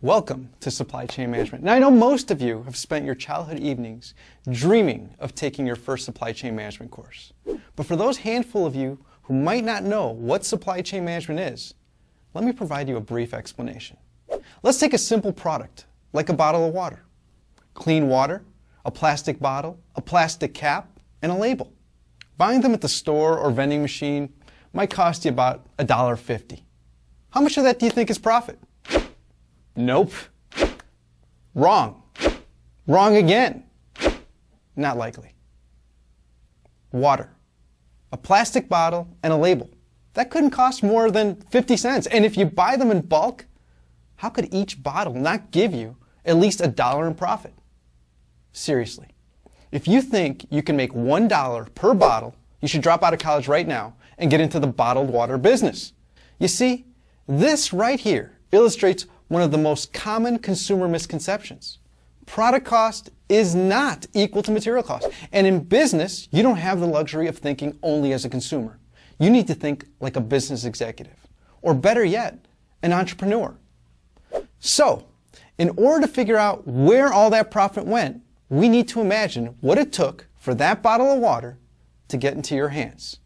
Welcome to Supply Chain Management. Now I know most of you have spent your childhood evenings dreaming of taking your first supply chain management course. But for those handful of you who might not know what supply chain management is, let me provide you a brief explanation. Let's take a simple product, like a bottle of water. Clean water, a plastic bottle, a plastic cap, and a label. Buying them at the store or vending machine might cost you about $1.50. How much of that do you think is profit? Nope. Wrong. Wrong again. Not likely. Water. A plastic bottle and a label. That couldn't cost more than 50 cents. And if you buy them in bulk, how could each bottle not give you at least $1 in profit? Seriously. If you think you can make $1 per bottle, you should drop out of college right now and get into the bottled water business. You see, this right here illustrates one of the most common consumer misconceptions. Product cost is not equal to material cost. And in business, you don't have the luxury of thinking only as a consumer. You need to think like a business executive, or better yet, an entrepreneur. So, in order to figure out where all that profit went, we need to imagine what it took for that bottle of water to get into your hands.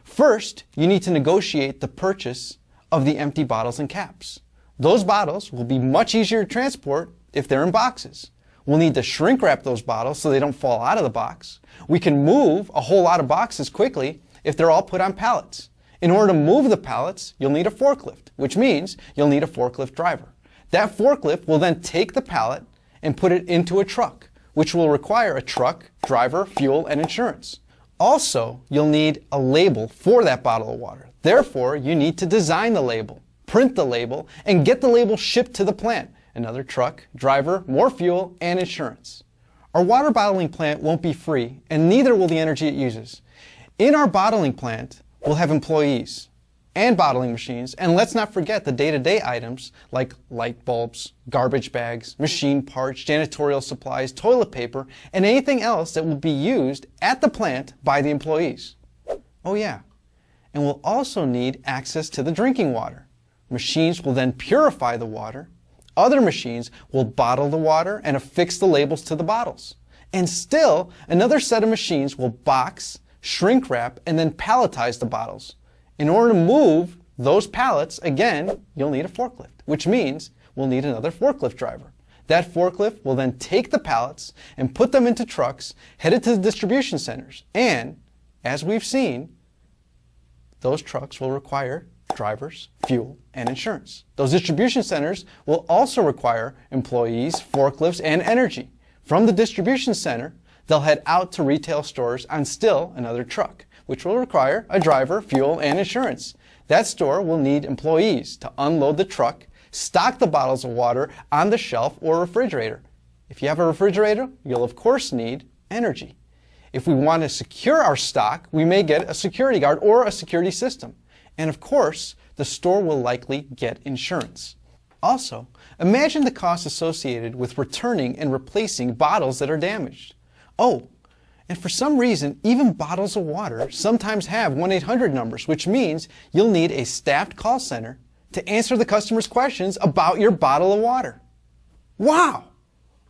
First, you need to negotiate the purchase of the empty bottles and caps. Those bottles will be much easier to transport if they're in boxes. We'll need to shrink wrap those bottles so they don't fall out of the box. We can move a whole lot of boxes quickly if they're all put on pallets. In order to move the pallets, you'll need a forklift, which means you'll need a forklift driver. That forklift will then take the pallet and put it into a truck, which will require a truck, driver, fuel, and insurance. Also, you'll need a label for that bottle of water. Therefore, you need to design the label, print the label, and get the label shipped to the plant. Another truck, driver, more fuel, and insurance. Our water bottling plant won't be free, and neither will the energy it uses. In our bottling plant, we'll have employees and bottling machines, and let's not forget the day-to-day items like light bulbs, garbage bags, machine parts, janitorial supplies, toilet paper, and anything else that will be used at the plant by the employees. Oh yeah, and we'll also need access to the drinking water. Machines will then purify the water. Other machines will bottle the water and affix the labels to the bottles. And still, another set of machines will box, shrink wrap, and then palletize the bottles. In order to move those pallets, again, you'll need a forklift, which means we'll need another forklift driver. That forklift will then take the pallets and put them into trucks headed to the distribution centers. And, as we've seen, those trucks will require drivers, fuel, and insurance. Those distribution centers will also require employees, forklifts, and energy. From the distribution center, they'll head out to retail stores on still another truck, which will require a driver, fuel, and insurance. That store will need employees to unload the truck, stock the bottles of water on the shelf or refrigerator. If you have a refrigerator, you'll of course need energy. If we want to secure our stock, we may get a security guard or a security system. And of course, the store will likely get insurance. Also, imagine the costs associated with returning and replacing bottles that are damaged. Oh, and for some reason, even bottles of water sometimes have 1-800 numbers, which means you'll need a staffed call center to answer the customer's questions about your bottle of water. Wow!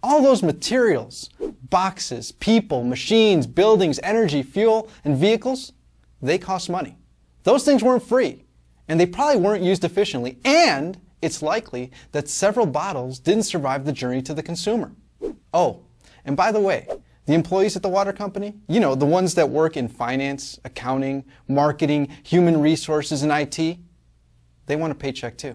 All those materials, boxes, people, machines, buildings, energy, fuel, and vehicles, they cost money. Those things weren't free, and they probably weren't used efficiently, and it's likely that several bottles didn't survive the journey to the consumer. Oh, and by the way, the employees at the water company, you know, the ones that work in finance, accounting, marketing, human resources, and IT, they want a paycheck too.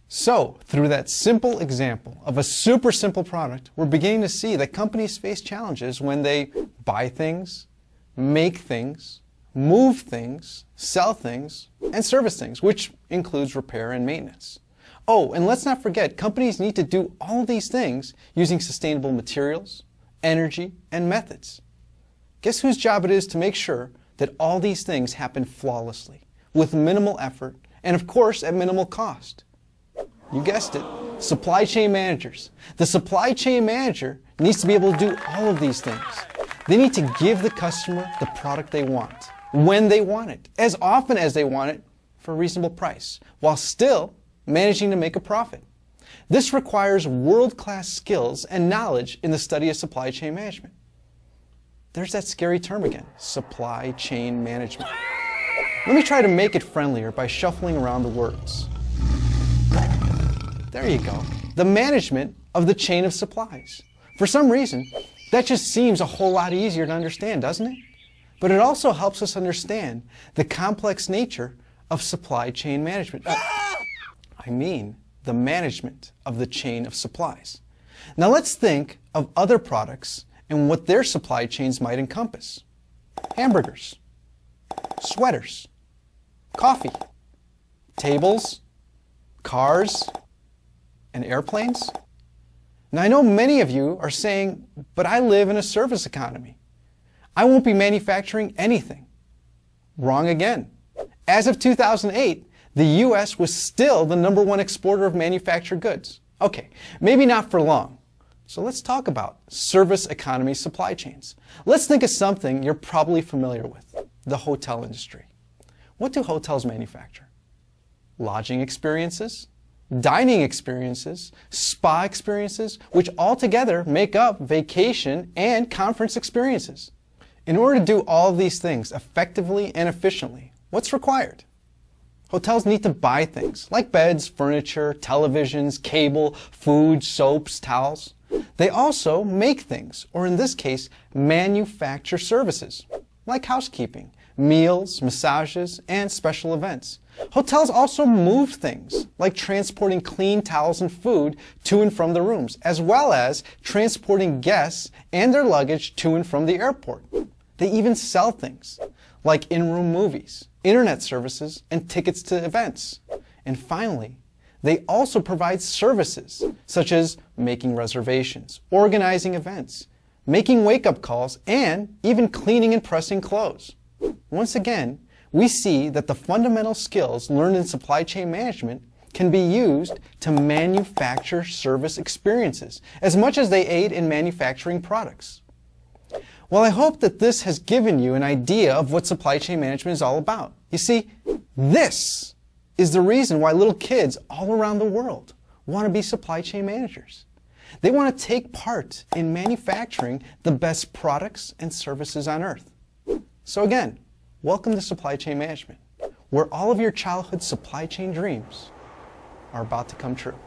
So, through that simple example of a super simple product, we're beginning to see that companies face challenges when they buy things, make things, move things, sell things, and service things, which includes repair and maintenance. Oh, and let's not forget, companies need to do all of these things using sustainable materials, energy, and methods. Guess whose job it is to make sure that all these things happen flawlessly, with minimal effort, and of course at minimal cost? You guessed it, supply chain managers. The supply chain manager needs to be able to do all of these things. They need to give the customer the product they want, when they want it, as often as they want it, for a reasonable price, while still managing to make a profit. This requires world-class skills and knowledge in the study of supply chain management. There's that scary term again, supply chain management. Let me try to make it friendlier by shuffling around the words. There you go. The management of the chain of supplies. For some reason, that just seems a whole lot easier to understand, doesn't it? But it also helps us understand the complex nature of supply chain management. I mean, the management of the chain of supplies. Now let's think of other products and what their supply chains might encompass. Hamburgers, sweaters, coffee, tables, cars, and airplanes. Now I know many of you are saying, but I live in a service economy. I won't be manufacturing anything. Wrong again. As of 2008, the U.S. was still the #1 exporter of manufactured goods. Okay, maybe not for long. So let's talk about service economy supply chains. Let's think of something you're probably familiar with, the hotel industry. What do hotels manufacture? Lodging experiences, dining experiences, spa experiences, which all together make up vacation and conference experiences. In order to do all of these things effectively and efficiently, what's required? Hotels need to buy things like beds, furniture, televisions, cable, food, soaps, towels. They also make things, or in this case, manufacture services like housekeeping, meals, massages, and special events. Hotels also move things like transporting clean towels and food to and from the rooms, as well as transporting guests and their luggage to and from the airport. They even sell things like in-room movies, internet services, and tickets to events. And finally, they also provide services such as making reservations, organizing events, making wake-up calls, and even cleaning and pressing clothes. Once again, we see that the fundamental skills learned in supply chain management can be used to manufacture service experiences as much as they aid in manufacturing products. Well, I hope that this has given you an idea of what supply chain management is all about. You see, this is the reason why little kids all around the world want to be supply chain managers. They want to take part in manufacturing the best products and services on earth. So again, welcome to supply chain management, where all of your childhood supply chain dreams are about to come true.